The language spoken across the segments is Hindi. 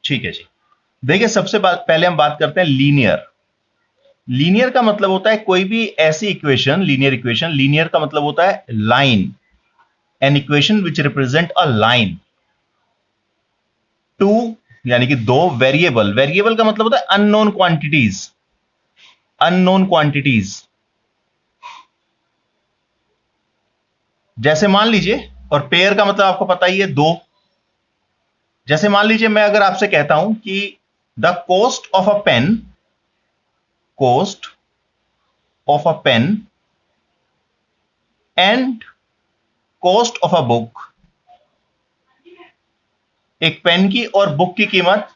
ठीक है जी। देखिए, सबसे पहले हम बात करते हैं लीनियर। लीनियर का मतलब होता है कोई भी ऐसी इक्वेशन, लीनियर इक्वेशन। लीनियर का मतलब होता है line, an equation which represent a line two, यानी कि दो वेरिएबल। वेरिएबल का मतलब होता है अननोन क्वांटिटीज, अननोन क्वांटिटीज। जैसे मान लीजिए, और पेयर का मतलब आपको पता ही है, दो। जैसे मान लीजिए मैं अगर आपसे कहता हूं कि the cost of a pen, cost of a pen and cost of a book, एक पेन की और बुक की कीमत,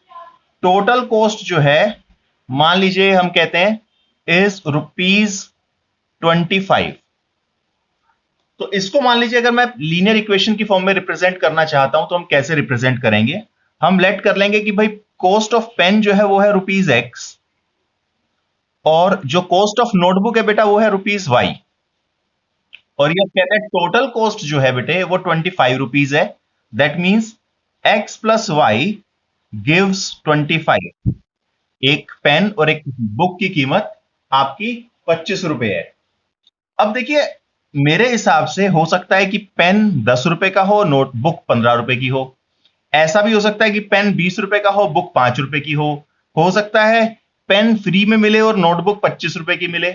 टोटल कॉस्ट जो है, मान लीजिए हम कहते हैं इज ₹25। तो इसको मान लीजिए अगर मैं लीनियर इक्वेशन की फॉर्म में रिप्रेजेंट करना चाहता हूं तो हम कैसे रिप्रेजेंट करेंगे? हम लेट कर लेंगे कि भाई कॉस्ट ऑफ पेन जो है वो है ₹X, और जो कॉस्ट ऑफ नोटबुक है बेटा वो है ₹Y। और ये कहते हैं टोटल कॉस्ट जो है बेटे वो ₹25 है। That means x plus y gives 25। एक पेन और एक बुक की कीमत आपकी ₹25 है। अब देखिए, मेरे हिसाब से हो सकता है कि पेन ₹10 का हो, नोटबुक ₹15 की हो। ऐसा भी हो सकता है कि पेन ₹20 का हो, बुक ₹5 की हो सकता है पेन फ्री में मिले और नोटबुक ₹25 की मिले।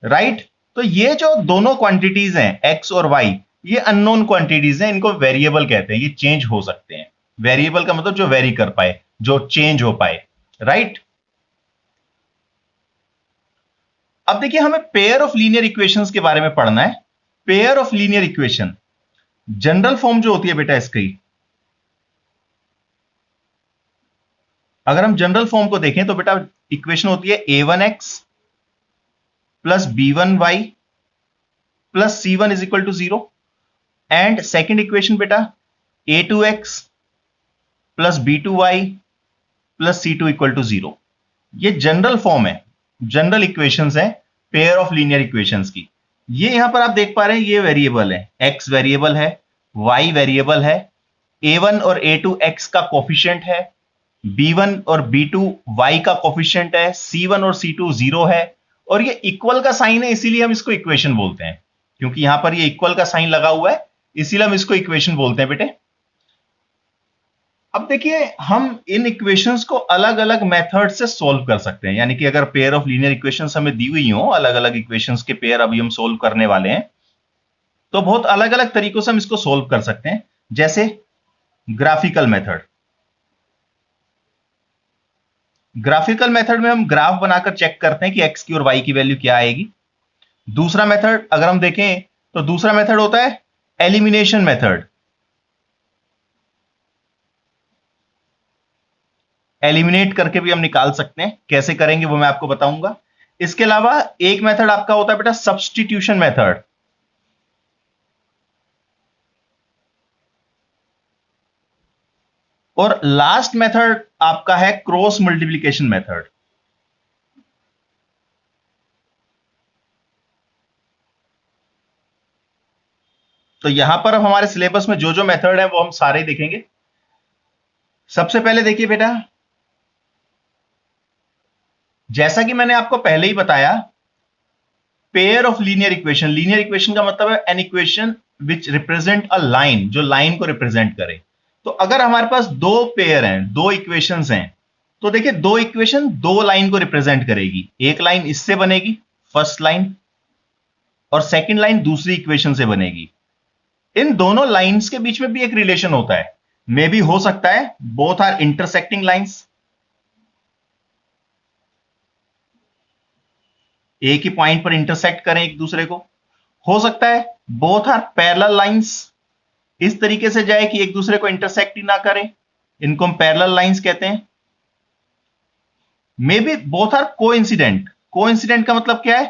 राइट? तो ये जो दोनों क्वांटिटीज हैं, एक्स और वाई, ये अननोन क्वांटिटीज हैं, इनको वेरिएबल कहते हैं। ये चेंज हो सकते हैं। वेरिएबल का मतलब जो वेरी कर पाए, जो चेंज हो पाए। राइट? अब देखिए, हमें पेयर ऑफ लीनियर इक्वेशंस के बारे में पढ़ना है। Pair of linear equation, general form जो होती है बेटा इसकी, अगर हम जनरल फॉर्म को देखें तो बेटा इक्वेशन होती है A1x plus B1y plus C1 is equal to 0। And second equation बेटा A2x plus B2y plus C2 equal to 0। ये जनरल फॉर्म है, जनरल इक्वेशंस है पेयर ऑफ लीनियर इक्वेशंस की। ये यहां पर आप देख पा रहे हैं, ये वेरिएबल है, x वेरिएबल है, y वेरिएबल है, A1 और A2 x का कोफिशिएंट है, B1 और B2 y का कोफिशिएंट है, C1 और C2 0 है। और ये इक्वल का साइन है, इसीलिए हम इसको इक्वेशन बोलते हैं, क्योंकि यहां पर ये इक्वल का साइन लगा हुआ है, इसीलिए हम इसको इक्वेशन बोलते हैं बेटे। अब देखिए, हम इन इक्वेशंस को अलग अलग मेथड से सॉल्व कर सकते हैं। यानी कि अगर पेयर ऑफ लीनियर इक्वेशंस हमें दी हुई हो, अलग अलग इक्वेशंस के पेयर अभी हम सॉल्व करने वाले हैं, तो बहुत अलग अलग तरीकों से हम इसको सॉल्व कर सकते हैं। जैसे ग्राफिकल मेथड, ग्राफिकल मेथड में हम ग्राफ बनाकर चेक करते हैं कि एक्स की और वाई की वैल्यू क्या आएगी। दूसरा मेथड अगर हम देखें तो दूसरा मेथड होता है एलिमिनेशन मेथड। एलिमिनेट करके भी हम निकाल सकते हैं, कैसे करेंगे वो मैं आपको बताऊंगा। इसके अलावा एक मेथड आपका होता है बेटा सब्स्टिट्यूशन मेथड। और लास्ट मेथड आपका है क्रॉस मल्टीप्लीकेशन मेथड। तो यहां पर अब हमारे सिलेबस में जो जो मेथड है वो हम सारे ही देखेंगे। सबसे पहले देखिए बेटा, जैसा कि मैंने आपको पहले ही बताया, pair of linear equation, linear equation का मतलब है N equation which represent a line, जो लाइन को रिप्रेजेंट करे। तो अगर हमारे पास दो पेयर हैं, दो इक्वेशंस हैं, तो देखिए दो इक्वेशन दो लाइन को रिप्रेजेंट करेगी। एक लाइन इससे बनेगी, फर्स्ट लाइन, और सेकंड लाइन दूसरी इक्वेशन से बनेगी। इन दोनों लाइंस के बीच में भी एक रिलेशन होता है, मे भी हो सकता है बोथ आर इंटरसेक्टिंग लाइंस, एक ही पॉइंट पर इंटरसेक्ट करें एक दूसरे को। हो सकता है बोथ आर पैरेलल लाइंस, इस तरीके से जाए कि एक दूसरे को इंटरसेक्ट ही ना करें, इनको हम पैरेलल लाइंस कहते हैं। May be both are coincident. Coincident का मतलब क्या है?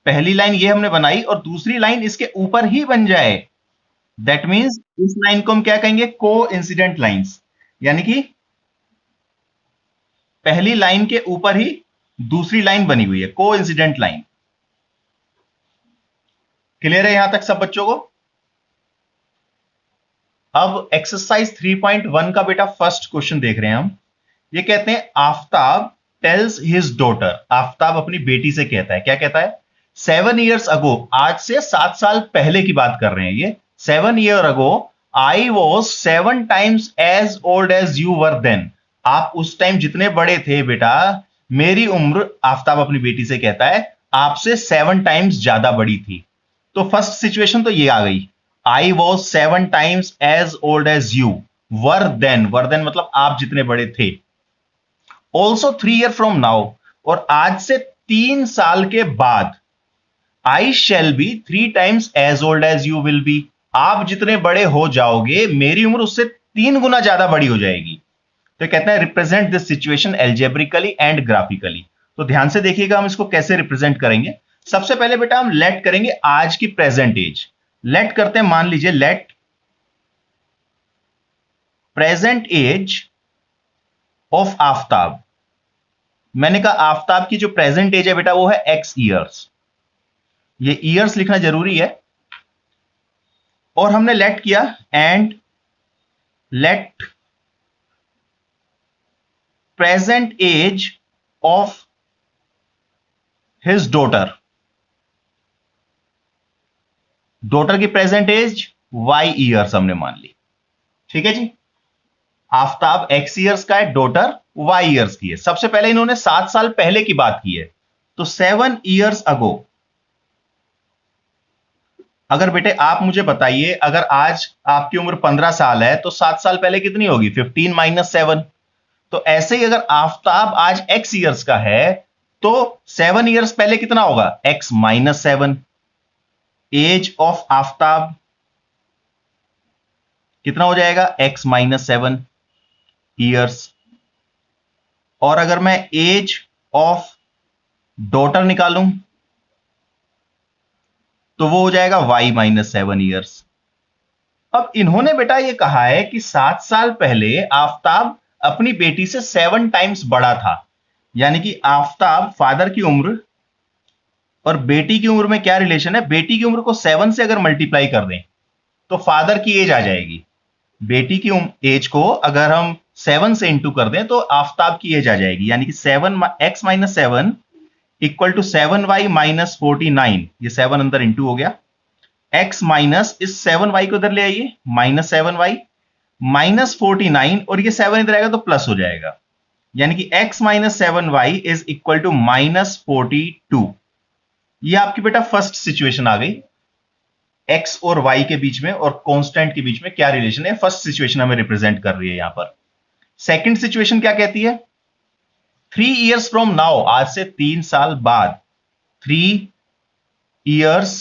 पहली लाइन ये हमने बनाई और दूसरी लाइन इसके ऊपर ही बन जाए, दैट मीन्स इस लाइन को हम क्या कहेंगे? को इंसिडेंट लाइंस। यानी कि पहली लाइन के ऊपर ही दूसरी लाइन बनी हुई है, को इंसिडेंट लाइन। क्लियर है यहां तक सब बच्चों को? अब एक्सरसाइज 3.1 का बेटा फर्स्ट क्वेश्चन देख रहे हैं हम। ये कहते हैं Aftab tales his daughter, Aftab अपनी बेटी से कहता है, क्या कहता है? 7 years ago, आज से 7 साल पहले की बात कर रहे हैं ये। 7 years ago I was 7 times as old as you were then. आप उस टाइम जितने बड़े थे बेटा, मेरी उम्र, आफ्ताब अपनी बेटी से कहता है, आपसे 7 times ज्यादा बड़ी थी। तो फर्स्ट सिचुएशन तो ये आ गई, I was 7 times as old as you were then, मतलब आप जितने बड़े थे। ऑल्सो 3 years from now, और आज से 3 साल के बाद, I shall be 3 times as old as you will be. आप जितने बड़े हो जाओगे, मेरी उम्र उससे 3 गुना ज्यादा बड़ी हो जाएगी। तो कहते हैं represent this situation algebraically and graphically. तो ध्यान से देखिएगा हम इसको कैसे रिप्रेजेंट करेंगे। सबसे पहले बेटा हम लेट करेंगे आज की प्रेजेंट एज। लेट करते हैं, मान लीजिए let present age of Aftab. मैंने कहा आफ्ताब की जो प्रेजेंट एज है बेटा वो है x ईयर्स। ये ईयर्स लिखना जरूरी है। और हमने लेट किया and let present age of his daughter, daughter की प्रेजेंट एज y ईयर्स हमने मान ली। ठीक है जी, आफ्ताब x ईयर्स का है, डॉटर y ईयर्स की है। सबसे पहले इन्होंने 7 साल पहले की बात की है, तो 7 years ago। अगर बेटे आप मुझे बताइए, अगर आज आपकी उम्र 15 साल है तो 7 साल पहले कितनी होगी? 15 - 7। तो ऐसे ही अगर आफ्ताब आज x ईयर्स का है तो 7 years पहले कितना होगा? x - 7। एज ऑफ आफ्ताब कितना हो जाएगा? x - 7 years. और अगर मैं एज ऑफ डॉटर निकालूं तो वो हो जाएगा y - 7 ईयर्स। अब इन्होंने बेटा ये कहा है कि 7 साल पहले आफ्ताब अपनी बेटी से 7 टाइम्स बड़ा था। यानी कि आफ्ताब, फादर की उम्र और बेटी की उम्र में क्या रिलेशन है? बेटी की उम्र को 7 से अगर मल्टीप्लाई कर दें तो फादर की एज आ जाएगी। बेटी की एज को अगर हम 7 से इंटू कर दें तो आफ्ताब की एज आ जाएगी। यानी कि 7x - 7 इक्वल टू 7y - 49। ये 7 अंदर इंटू हो गया। x माइनस इस 7y को इधर ले आइए, -7y - 49, और ये 7 इधर आएगा तो प्लस हो जाएगा। यानी कि x - 7y is equal to -42। ये आपकी बेटा फर्स्ट सिचुएशन आ गई। x और y के बीच में और कांस्टेंट के बीच में क्या रिलेशन है, फर्स्ट सिचुएशन हमें रिप्रेजेंट कर रही है यहां पर। सेकंड सिचुएशन क्या कहती है? 3 years from now, आज से 3 साल बाद। 3 years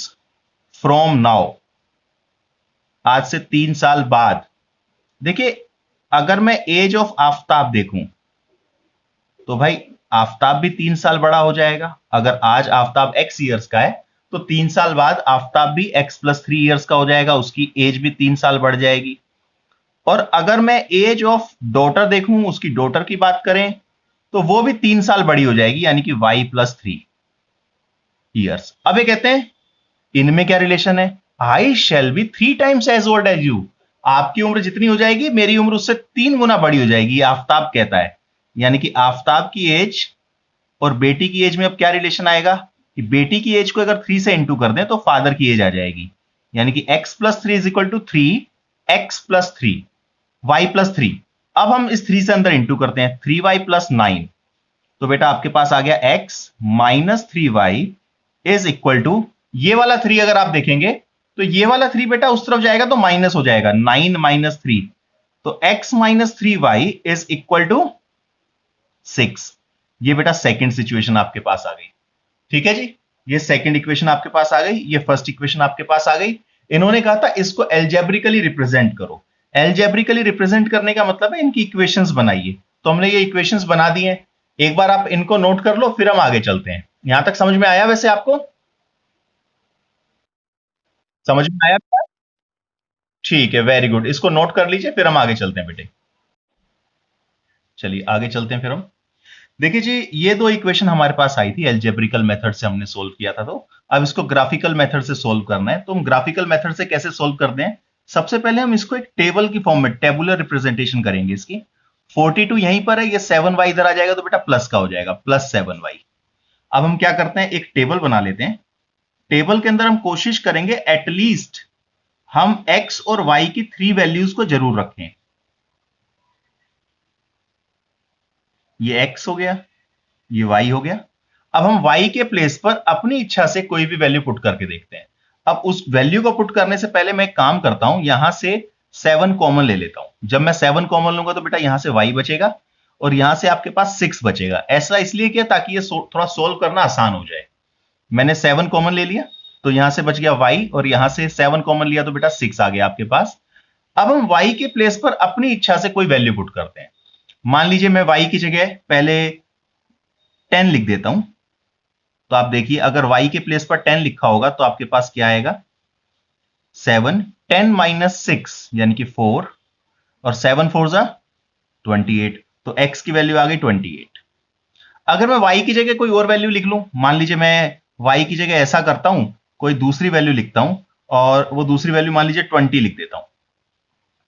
from now, आज से 3 साल बाद। देखिए, अगर मैं एज ऑफ आफ्ताब देखूं तो भाई आफ्ताब भी 3 साल बड़ा हो जाएगा। अगर आज आफ्ताब x ईयर्स का है तो 3 साल बाद आफ्ताब भी x + 3 ईयर्स का हो जाएगा, उसकी एज भी 3 साल बढ़ जाएगी। और अगर मैं एज ऑफ डॉटर देखूं, उसकी डॉटर की बात करें तो वो भी 3 साल बड़ी हो जाएगी, यानी कि y + 3 ईयर्स। अब ये कहते हैं इनमें क्या रिलेशन है? I shall be 3 times as old as you। आपकी उम्र जितनी हो जाएगी, मेरी उम्र उससे 3 गुना बड़ी हो जाएगी, ये आफ्ताब कहता है। यानी कि आफ्ताब की एज और बेटी की एज में अब क्या रिलेशन आएगा कि बेटी की एज को अगर 3 से इंटू कर दें तो फादर की एज आ जाएगी। यानी कि x + 3 = 3, x + 3, y + 3। अब हम इस 3 से अंदर इंटू करते हैं, 3y + 9। तो बेटा आपके पास आ गया x - 3y is equal to, ये वाला 3 अगर आप देखेंगे तो ये वाला 3 बेटा उस तरफ जाएगा तो माइनस हो जाएगा, 9 - 3। तो x - 3y is equal to 6। ये बेटा सेकंड सिचुएशन आपके पास आ गई। ठीक है जी, ये सेकंड इक्वेशन आपके पास आ गई, ये फर्स्ट इक्वेशन आपके पास आ गई। इन्होंने कहा था इसको एल्जेब्रिकली रिप्रेजेंट करो। एल्जेब्रिकली रिप्रेजेंट करने का मतलब है इनकी इक्वेशंस बनाइए। तो हमने ये इक्वेशंस बना दी हैं, एक बार आप इनको नोट कर लो, फिर हम आगे चलते हैं। यहां तक समझ में आया? वैसे आपको समझ में आया? ठीक है, वेरी गुड। इसको नोट कर लीजिए, फिर हम आगे चलते हैं बेटे। चलिए आगे चलते हैं फिर हम। देखिए जी, ये दो इक्वेशन हमारे पास आई थी, एल्जेब्रिकल मेथड से हमने सोल्व किया था। तो अब इसको ग्राफिकल मेथड से सोल्व करना है। तो हम ग्राफिकल मेथड से कैसे सोल्व करते हैं? सबसे पहले हम इसको एक टेबल की फॉर्म में टेबुलर रिप्रेजेंटेशन करेंगे इसकी। 42 यहीं पर है, ये 7y इधर आ जाएगा तो बेटा प्लस का हो जाएगा, प्लस 7y। अब हम क्या करते हैं, एक टेबल बना लेते हैं। टेबल के अंदर हम कोशिश करेंगे एटलीस्ट हम x और y की 3 वैल्यूज को जरूर रखें। ये x हो गया, ये y हो गया। अब हम y के प्लेस पर अपनी इच्छा से कोई भी वैल्यू पुट करके देखते हैं। अब उस वैल्यू को पुट करने से पहले मैं एक काम करता हूं, यहां से 7 कॉमन ले लेता हूं। जब मैं 7 कॉमन लूंगा तो बेटा यहां से y बचेगा और यहां से आपके पास 6 बचेगा। ऐसा इसलिए किया ताकि ये थोड़ा सोल्व करना आसान हो जाए। मैंने 7 कॉमन ले लिया तो यहां से बच गया y और यहां से 7 कॉमन लिया तो बेटा 6 आ गया आपके पास। अब हम y के प्लेस पर अपनी इच्छा से कोई वैल्यू पुट करते हैं। मान लीजिए मैं y की जगह पहले 10 लिख देता हूं। तो आप देखिए अगर y के प्लेस पर 10 लिखा होगा तो आपके पास क्या आएगा, 7, 10 माइनस 6 यानी कि 4 और 7 4 जा 28, तो x की वैल्यू आ गई 28। अगर मैं y की जगह कोई और वैल्यू लिख लूं, मान लीजिए मैं y की जगह ऐसा करता हूं, कोई दूसरी वैल्यू लिखता हूं और वो दूसरी वैल्यू मान लीजिए 20 लिख देता हूं।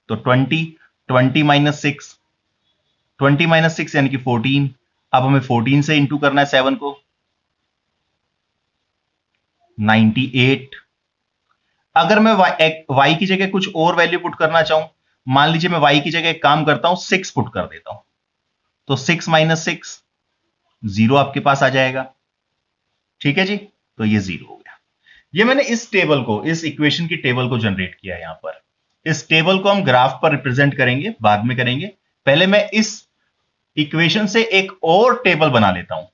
तो 20 माइनस 6, 20 माइनस 6 यानी कि 14। अब हमें 14 से इंटू करना है 7 को, 98। अगर मैं y की जगह कुछ और वैल्यू पुट करना चाहूं, मान लीजिए मैं y की जगह एक काम करता हूं, 6 पुट कर देता हूं। तो 6 माइनस 6 0 आपके पास आ जाएगा। ठीक है जी, तो ये 0 हो गया। ये मैंने इस टेबल को, इस इक्वेशन की टेबल को जनरेट किया है। यहां पर इस टेबल को हम ग्राफ पर रिप्रेजेंट करेंगे, बाद में करेंगे। पहले मैं इस इक्वेशन से एक और टेबल बना लेता हूं।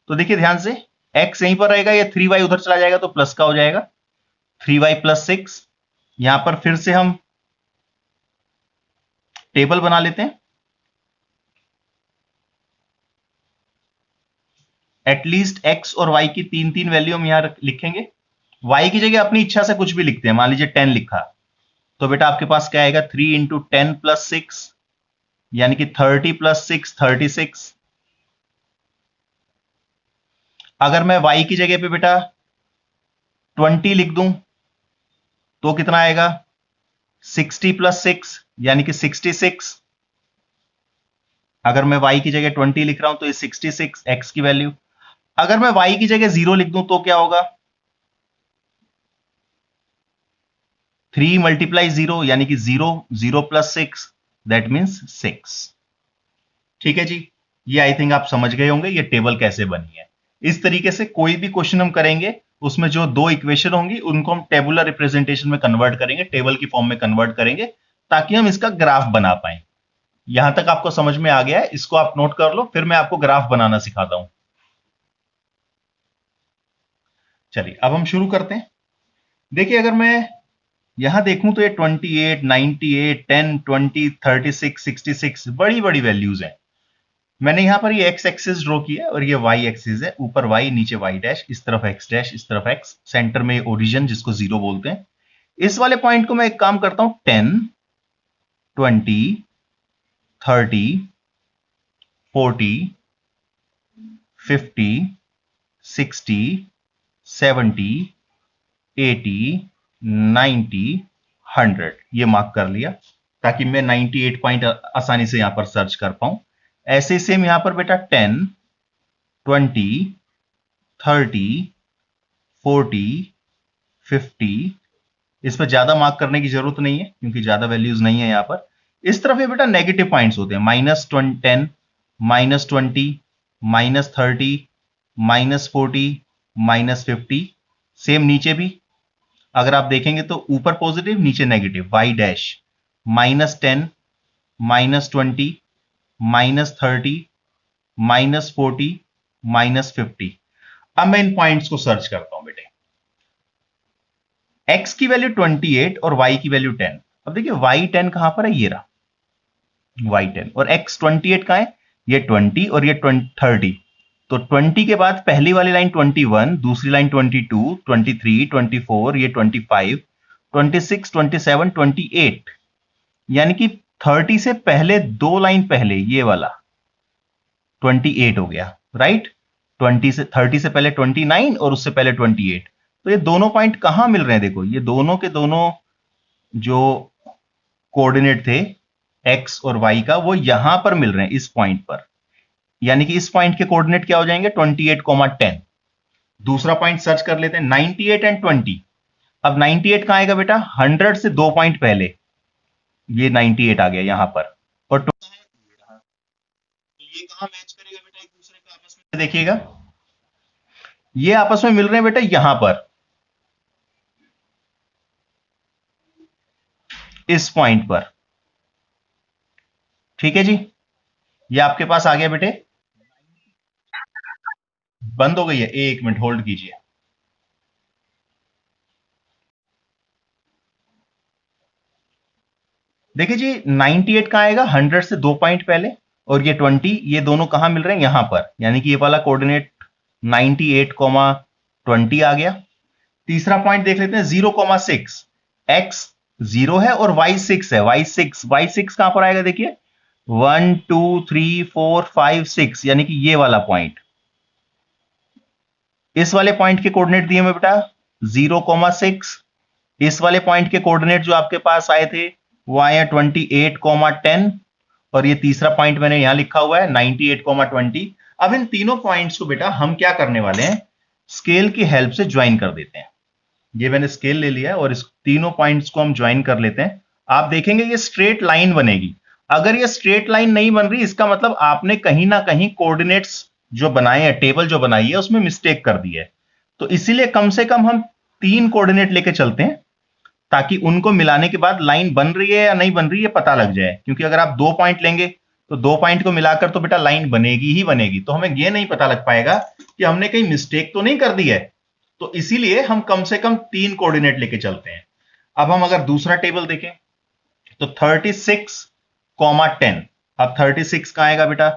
तो देखिए ध्यान से, x यहीं पर रहेगा, ये 3y उधर चला जाएगा तो प्लस का हो जाएगा, 3y प्लस 6। यहां पर फिर से हम टेबल बना लेते हैं। एटलीस्ट x और y की 3 वैल्यू हम यहां लिखेंगे। y की जगह अपनी इच्छा से कुछ भी लिखते हैं, मान लीजिए 10 लिखा तो बेटा आपके पास क्या आएगा, 3 इंटू 10 प्लस 6 यानी कि 30 प्लस 6 36। अगर मैं y की जगह पे बेटा 20 लिख दूं तो कितना आएगा, 60 प्लस 6 यानी कि 66। अगर मैं y की जगह 20 लिख रहा हूं तो ये 66 x की वैल्यू। अगर मैं y की जगह 0 लिख दूं तो क्या होगा, 3 मल्टीप्लाई 0 यानी कि 0, 0 प्लस 6 दैट मीन्स 6। ठीक है जी, ये आई थिंक आप समझ गए होंगे ये टेबल कैसे बनी है। इस तरीके से कोई भी क्वेश्चन हम करेंगे उसमें जो 2 इक्वेशन होंगी उनको हम टेबुलर रिप्रेजेंटेशन में कन्वर्ट करेंगे, टेबल की फॉर्म में कन्वर्ट करेंगे ताकि हम इसका ग्राफ बना पाए। यहां तक आपको समझ में आ गया है, इसको आप नोट कर लो, फिर मैं आपको ग्राफ बनाना सिखाता हूं। चलिए अब हम शुरू करते हैं। देखिए अगर मैं यहां देखूं तो ये 28, 98, 10, 20, 36, 66 बड़ी बड़ी वैल्यूज हैं। मैंने यहां पर ये x एक्सिस ड्रॉ किया और ये y एक्सिस है, ऊपर y नीचे y डैश, इस तरफ x डैश इस तरफ x, सेंटर में ओरिजिन जिसको 0 बोलते हैं। इस वाले पॉइंट को मैं एक काम करता हूं, 10, 20, 30, 40, 50, 60, 70, 80, 90, 100 ये मार्क कर लिया ताकि मैं 98 पॉइंट आसानी से यहां पर सर्च कर पाऊं। ऐसे सेम यहां पर बेटा 10, 20, 30, 40, 50, इस पर ज्यादा मार्क करने की जरूरत नहीं है क्योंकि ज्यादा वैल्यूज नहीं है यहां पर। इस तरफ ये बेटा नेगेटिव पॉइंट्स होते हैं, -10, -20, -30, -40, -50। सेम नीचे भी अगर आप देखेंगे तो ऊपर पॉजिटिव नीचे नेगेटिव, y डैश, -10, -20, -30, -40, -50। अब मैं इन पॉइंट्स को सर्च करता हूं बेटे। x की वैल्यू 28 और y की वैल्यू 10। अब देखिए y10 कहां पर है, ये रहा y10, और x 28 कहां है, ये 20 और ये 30। तो 20 के बाद पहली वाली लाइन 21, दूसरी लाइन 22, 23, 24, ये 25, 26, 27, 28, यानी कि 30 से पहले 2 लाइन पहले ये वाला 28 हो गया, राइट। 30 से पहले 29 और उससे पहले 28। तो ये दोनों पॉइंट कहां मिल रहे हैं, देखो ये दोनों के दोनों जो कोऑर्डिनेट थे एक्स और वाई का, वो यहां पर मिल रहे हैं इस पॉइंट पर, यानी कि इस पॉइंट के कोऑर्डिनेट क्या हो जाएंगे 28, 10। दूसरा पॉइंट सर्च कर लेते हैं 98 एंड 20। अब 98 कहां आएगा बेटा 100 से 2 पॉइंट पहले, ये 98 आ गया यहां पर, और ये कहां मैच करेगा बेटा एक दूसरे का आपस में, देखिएगा ये आपस में मिल रहे हैं बेटा यहां पर इस पॉइंट पर। ठीक है जी, ये आपके पास आ गया बेटे। बंद हो गई है, एक मिनट होल्ड कीजिए। देखिए जी 98 कहां आएगा 100 से 2 पॉइंट पहले, और ये 20, ये दोनों कहां मिल रहे हैं यहां पर, यानी कि ये वाला कोऑर्डिनेट 98, 20 आ गया। तीसरा पॉइंट देख लेते हैं 0,6, एक्स 0 है और वाई 6 है, वाई सिक्स कहां पर आएगा देखिए 1 2 3 4 5 6, यानी कि ये वाला पॉइंट, इस वाले पॉइंट के कोऑर्डिनेट दिए मैं बेटा 0,6। इस वाले पॉइंट के कोऑर्डिनेट जो आपके पास आए थे वो आए हैं 28, 10, और ये तीसरा पॉइंट मैंने यहां लिखा हुआ है 98, 20। अब इन तीनों पॉइंट्स को बेटा हम क्या करने वाले हैं, स्केल की हेल्प से ज्वाइन कर देते हैं। ये मैंने स्केल ले लिया है और इस तीनों पॉइंट्स को हम ज्वाइन कर लेते हैं। आप देखेंगे ये स्ट्रेट लाइन बनेगी। अगर ये स्ट्रेट लाइन नहीं बन रही, इसका मतलब आपने कहीं ना कहीं कोऑर्डिनेट्स जो बनाए हैं, टेबल जो बनाई है उसमें मिस्टेक कर दी है। तो इसीलिए कम से कम हम 3 कोऑर्डिनेट लेके चलते हैं, ताकि उनको मिलाने के बाद लाइन बन रही है या नहीं बन रही है पता लग जाए। क्योंकि अगर आप 2 पॉइंट लेंगे तो 2 पॉइंट को मिलाकर तो बेटा लाइन बनेगी ही बनेगी, तो हमें यह नहीं पता लग पाएगा कि हमने कहीं मिस्टेक तो नहीं कर दी है। तो इसीलिए हम कम से कम 3 कोऑर्डिनेट लेके चलते हैं। अब हम अगर दूसरा टेबल देखें तो 36, 10। अब 36 कहां आएगा बेटा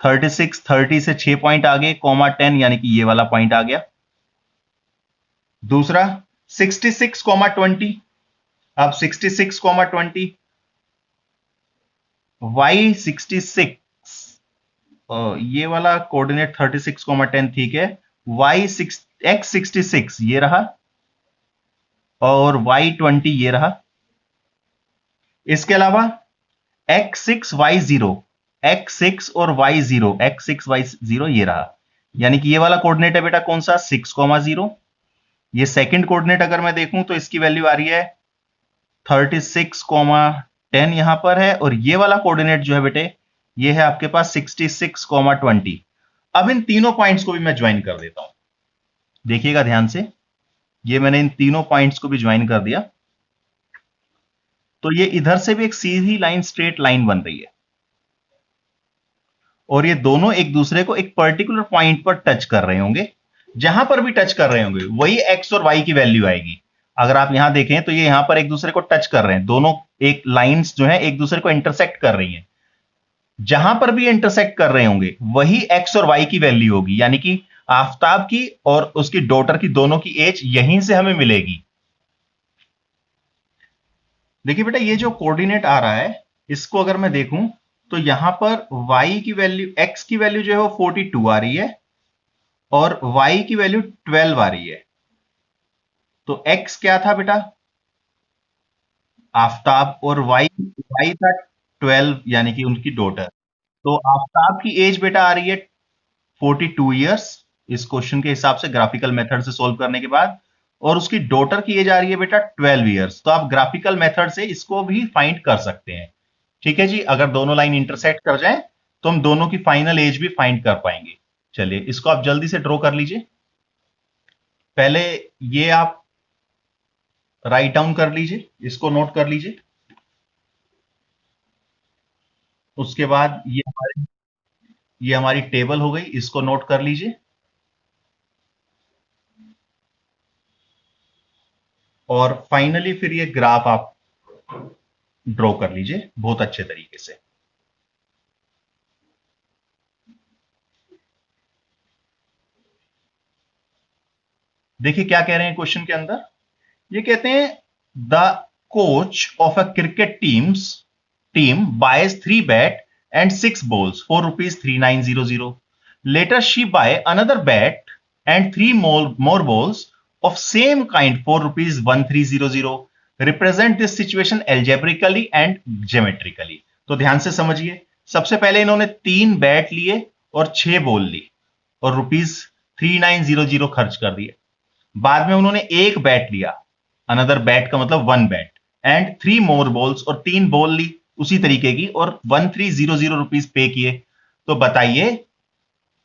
36, 30 से 6 पॉइंट आगे, 10, यानी कि ये वाला पॉइंट आ गया। दूसरा 66, 20। अब 66, 20, वाई 66, ये वाला कोऑर्डिनेट 36, 10 ठीक है। वाई एक्स 66 ये रहा, और वाई 20 ये रहा। इसके अलावा x6 y0, x6 और y0, x6 y0 ये रहा, यानी कि ये वाला कोऑर्डिनेट है बेटा कौन सा 6,0। ये सेकंड कोऑर्डिनेट अगर मैं देखूं तो इसकी वैल्यू आ रही है 36, 10 यहां पर है, और ये वाला कोऑर्डिनेट जो है बेटे ये है आपके पास 66, 20। अब इन तीनों पॉइंट्स को भी मैं ज्वाइन कर देता हूं, देखिएगा ध्यान से। ये मैंने इन तीनों पॉइंट्स को भी ज्वाइन कर दिया, तो ये इधर से भी एक सीधी लाइन, स्ट्रेट लाइन बन रही है, और ये दोनों एक दूसरे को एक पर्टिकुलर पॉइंट पर टच कर रहे होंगे। जहां पर भी टच कर रहे होंगे वही एक्स और वाई की वैल्यू आएगी। अगर आप यहां देखें तो ये यहां पर एक दूसरे को टच कर रहे हैं, दोनों एक लाइंस जो है एक दूसरे को इंटरसेक्ट कर रही हैं। जहां पर भी इंटरसेक्ट कर रहे होंगे वही एक्स और वाई की वैल्यू होगी, यानी कि आफताब की और उसकी डॉटर की दोनों की एज यहीं से हमें मिलेगी। देखिए बेटा ये जो कोऑर्डिनेट आ रहा है इसको अगर मैं देखूं तो यहां पर y की वैल्यू, x की वैल्यू जो है वो 42 आ रही है, और y की वैल्यू 12 आ रही है। तो x क्या था बेटा आफताब, और y था 12, यानी कि उनकी डॉटर। तो आफताब की एज बेटा आ रही है 42 ईयर्स इस क्वेश्चन के हिसाब से, ग्राफिकल मेथड से सॉल्व करने के बाद, और उसकी डॉटर की एज आ रही है बेटा 12 ईयर्स। तो आप ग्राफिकल मेथड से इसको भी फाइंड कर सकते हैं। ठीक है जी, अगर दोनों लाइन इंटरसेक्ट कर जाएं तो हम दोनों की फाइनल एज भी फाइंड कर पाएंगे। चलिए इसको आप जल्दी से ड्रॉ कर लीजिए। पहले ये आप राइट डाउन कर लीजिए, इसको नोट कर लीजिए। उसके बाद ये हमारी टेबल हो गई, इसको नोट कर लीजिए। और फाइनली फिर ये ग्राफ आप ड्रॉ कर लीजिए बहुत अच्छे तरीके से। देखिए क्या कह रहे हैं क्वेश्चन के अंदर, ये कहते हैं the coach of a cricket team buys 3 bat and 6 balls for rupees 3900. Later she buy another bat and 3 more balls of same kind for rupees 1300. Represent this situation algebraically and geometrically. तो ध्यान से समझिए, सबसे पहले इन्होंने 3 बैट लिए और 6 बॉल ली और ₹3900 खर्च कर दिए। बाद में उन्होंने एक बैट लिया, अनदर बैट का मतलब 1 बैट, एंड 3 मोर बॉल्स और 3 बॉल ली उसी तरीके की और ₹1300 पे किए। तो बताइए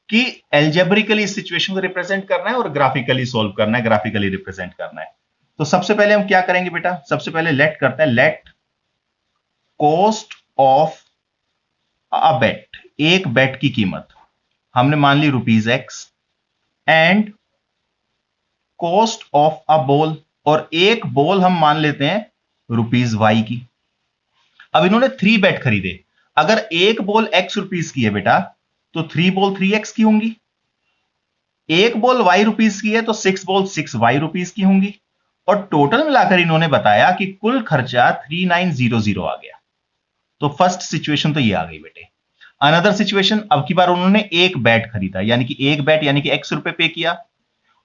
कि एल्जेब्रिकली इस सिचुएशन को रिप्रेजेंट करना है और ग्राफिकली सॉल्व करना है, ग्राफिकली रिप्रेजेंट करना है। तो सबसे पहले हम क्या करेंगे बेटा, सबसे पहले लेट करते हैं, लेट कॉस्ट ऑफ अ बेट, एक बेट की कीमत हमने मान ली ₹X, and cost of a ball, और एक बॉल हम मान लेते हैं ₹Y की। अब इन्होंने 3 बैट खरीदे, अगर एक बॉल ₹X की है बेटा तो 3 बॉल 3X की होंगी, एक बॉल ₹Y की है तो 6 बॉल ₹6Y की होंगी, और टोटल मिलाकर इन्होंने बताया कि कुल खर्चा 3900 आ गया। तो फर्स्ट सिचुएशन तो ये आ गई बेटे। अनदर सिचुएशन, अब की बार उन्होंने एक बैट खरीदा, यानी कि एक बैट यानी कि X रुपए पे किया,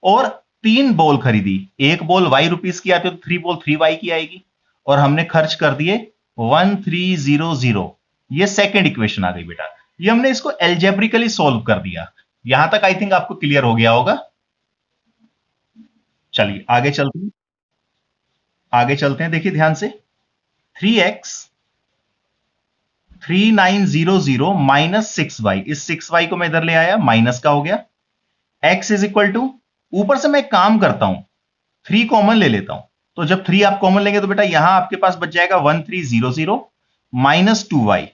और 3 बॉल खरीदी, एक बॉल ₹Y की आती है तो 3 बॉल 3Y की आएगी, और हमने खर्च कर दिए 1300। ये सेकेंड इक्वेशन आ गई बेटा। ये हमने इसको एल्जेब्रिकली सॉल्व कर दिया। यहां तक आई थिंक आपको क्लियर हो गया होगा। चलिए आगे चलते हैं, आगे चलते हैं, देखिए ध्यान से। 3x 3900 माइनस 6y, इस 6y को मैं इधर ले आया, माइनस का हो गया। x इज इक्वल टू, ऊपर से मैं एक काम करता हूं, 3 कॉमन ले लेता हूं, तो जब 3 आप कॉमन लेंगे तो बेटा यहां आपके पास बच जाएगा 1300 माइनस 2y,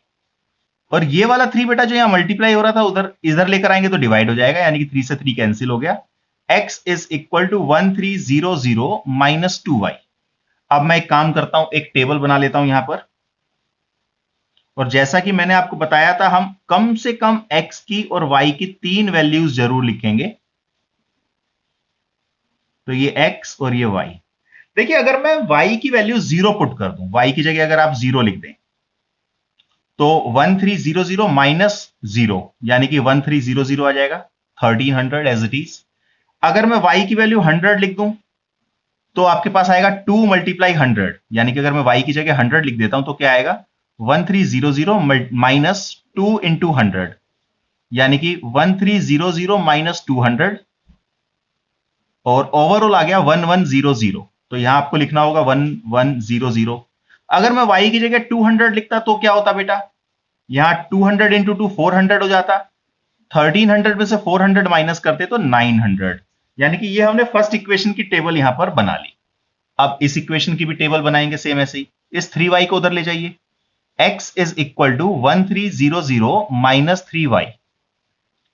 और ये वाला 3 बेटा जो यहां मल्टीप्लाई हो रहा था उधर इधर लेकर आएंगे तो डिवाइड हो जाएगा, यानी कि 3 से 3 कैंसिल हो गया। x is equal to 1300 minus 2y। अब मैं एक काम करता हूं, एक टेबल बना लेता हूं यहां पर, और जैसा कि मैंने आपको बताया था, हम कम से कम x की और y की 3 वैल्यूज जरूर लिखेंगे। तो ये x और ये y। देखिए अगर मैं y की वैल्यू 0 पुट कर दूं, y की जगह अगर आप 0 लिख दें तो 1300 माइनस 0 यानी कि 1300 आ जाएगा, 1300 एज इट इज। अगर मैं y की वैल्यू 100 लिख दूं तो आपके पास आएगा 2 मल्टीप्लाई 100, यानी कि अगर मैं y की जगह 100 लिख देता हूं तो क्या आएगा 1300 माइनस 2 इंटू 100, यानी कि 1300 माइनस 200, और ओवरऑल आ गया 1100। तो यहां आपको लिखना होगा 1100। अगर मैं y की जगह 200 लिखता तो क्या होता बेटा, यहां 200 इंटू 2 400 हो जाता, 1300 में से 400 माइनस करते तो 900, यानी कि ये हमने फर्स्ट इक्वेशन की टेबल यहां पर बना ली। अब इस इक्वेशन की भी टेबल बनाएंगे सेम ऐसे ही, इस 3y को उधर ले जाइए, x is equal to 1300 minus 3y।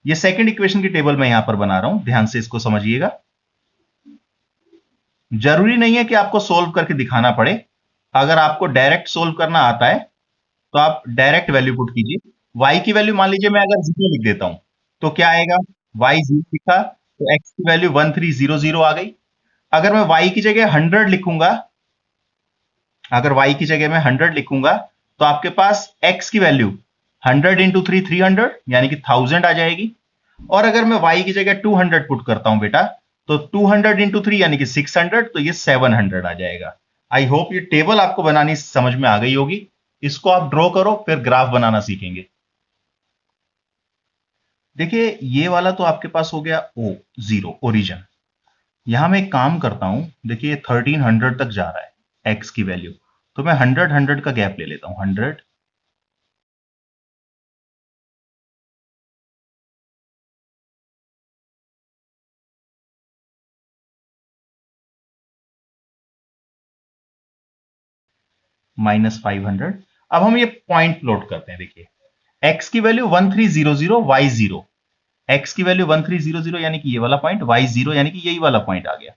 ये सेकंड इक्वेशन की टेबल मैं यहां पर बना रहा हूं, ध्यान से इसको समझिएगा। जरूरी नहीं है कि आपको सोल्व करके दिखाना पड़े, अगर आपको डायरेक्ट सोल्व करना आता है तो आप डायरेक्ट वैल्यू पुट कीजिए। y की वैल्यू मान लीजिए मैं अगर 0 लिख देता हूं तो क्या आएगा, y 0 लिखा तो x की वैल्यू 1300 आ गई। अगर मैं y की जगह 100 लिखूंगा, अगर y की जगह मैं 100 लिखूंगा तो आपके पास x की वैल्यू 100 इंटू 3 300 यानी कि 1000 आ जाएगी। और अगर मैं y की जगह 200 पुट करता हूं बेटा तो 200 इंटू 3 यानी कि 600, तो ये 700 आ जाएगा। आई होप ये टेबल आपको बनानी समझ में आ गई होगी। इसको आप ड्रॉ करो, फिर ग्राफ बनाना सीखेंगे। देखिए ये वाला तो आपके पास हो गया O0 ओरिजिन। यहां मैं एक काम करता हूं, देखिए 1300 तक जा रहा है x की वैल्यू, तो मैं 100 100 का गैप ले लेता हूं, 100 माइनस 500। अब हम ये पॉइंट प्लॉट करते हैं, देखिए x की वैल्यू 1300, y0, x की वैल्यू 1300 यानी कि ये वाला पॉइंट, y0 यानी कि यही वाला पॉइंट आ गया।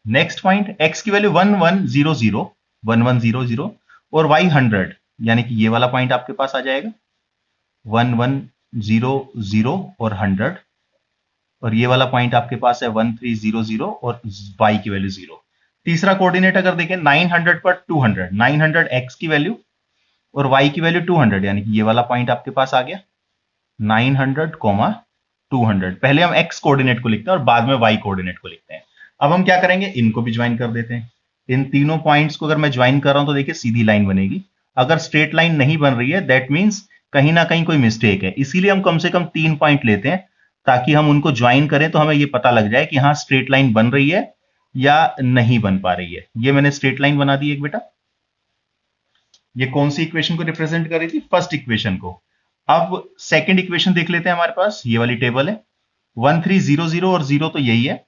नेक्स्ट पॉइंट x की वैल्यू 1100, 1100, और y 100 यानी कि ये वाला पॉइंट आपके पास आ जाएगा 1100 और 100, और ये वाला पॉइंट आपके पास है 1300 और y की वैल्यू 0। तीसरा कोऑर्डिनेट अगर देखें 900 पर 200, 900 x की वैल्यू और y की वैल्यू 200, यानी कि ये वाला पॉइंट आपके पास आ गया 900, 200। पहले हम x कोऑर्डिनेट को लिखते हैं और बाद में y कोऑर्डिनेट को लिखते हैं। अब हम क्या करेंगे, इनको भी ज्वाइन कर देते हैं। इन तीनों पॉइंट्स को अगर मैं ज्वाइन कर रहा हूं तो देखिए सीधी लाइन बनेगी। अगर स्ट्रेट लाइन नहीं बन रही है दैट मींस कहीं ना कहीं कोई मिस्टेक है, इसीलिए हम कम से कम 3 पॉइंट लेते हैं ताकि हम उनको ज्वाइन करें तो हमें यह पता लग जाए कि हाँ स्ट्रेट लाइन बन रही है या नहीं बन पा रही है। ये मैंने स्ट्रेट लाइन बना दी एक बेटा। ये कौन सी इक्वेशन को रिप्रेजेंट कर रही थी? फर्स्ट इक्वेशन को। अब सेकंड इक्वेशन देख लेते हैं, हमारे पास ये वाली टेबल है 1300 और 0 तो यही है।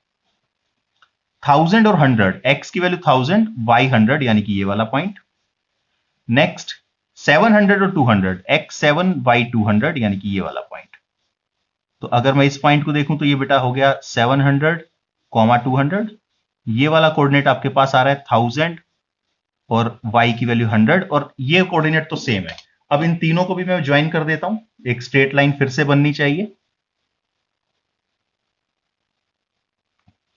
1000 और 100, x की वैल्यू 1000, y 100 यानी कि ये वाला पॉइंट। नेक्स्ट 700 और 200, x 7 y 200 यानी कि ये वाला पॉइंट। तो अगर मैं इस पॉइंट को देखूं तो ये बेटा हो गया 700, 200। ये वाला कोऑर्डिनेट आपके पास आ रहा है 1000 और y की वैल्यू 100, और ये कोऑर्डिनेट तो सेम है। अब इन तीनों को भी मैं ज्वाइन कर देता हूं, एक स्ट्रेट लाइन फिर से बननी चाहिए।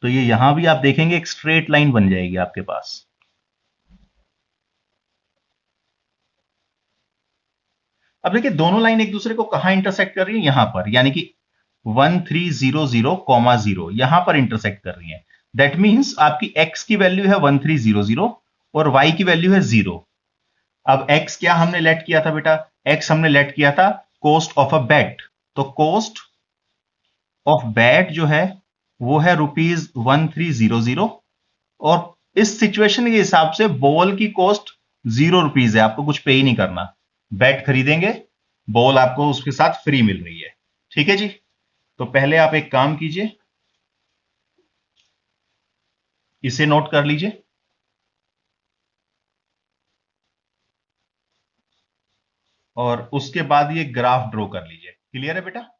तो ये यहां भी आप देखेंगे एक स्ट्रेट लाइन बन जाएगी आपके पास। अब देखिए दोनों लाइन एक दूसरे को कहां इंटरसेक्ट कर रही है? यहां पर, यानी कि 1300, 0 यहां पर इंटरसेक्ट कर रही है। दैट मींस आपकी x की वैल्यू है 1300 और y की वैल्यू है 0। अब x क्या हमने लेट किया था बेटा? x हमने लेट किया था कॉस्ट ऑफ अ बेट। तो कॉस्ट ऑफ बेट जो है वो है ₹1300, और इस सिचुएशन के हिसाब से बॉल की कॉस्ट ₹0 है, आपको कुछ पे ही नहीं करना। बैट खरीदेंगे, बॉल आपको उसके साथ फ्री मिल रही है। ठीक है जी। तो पहले आप एक काम कीजिए, इसे नोट कर लीजिए और उसके बाद ये ग्राफ ड्रॉ कर लीजिए। क्लियर है बेटा?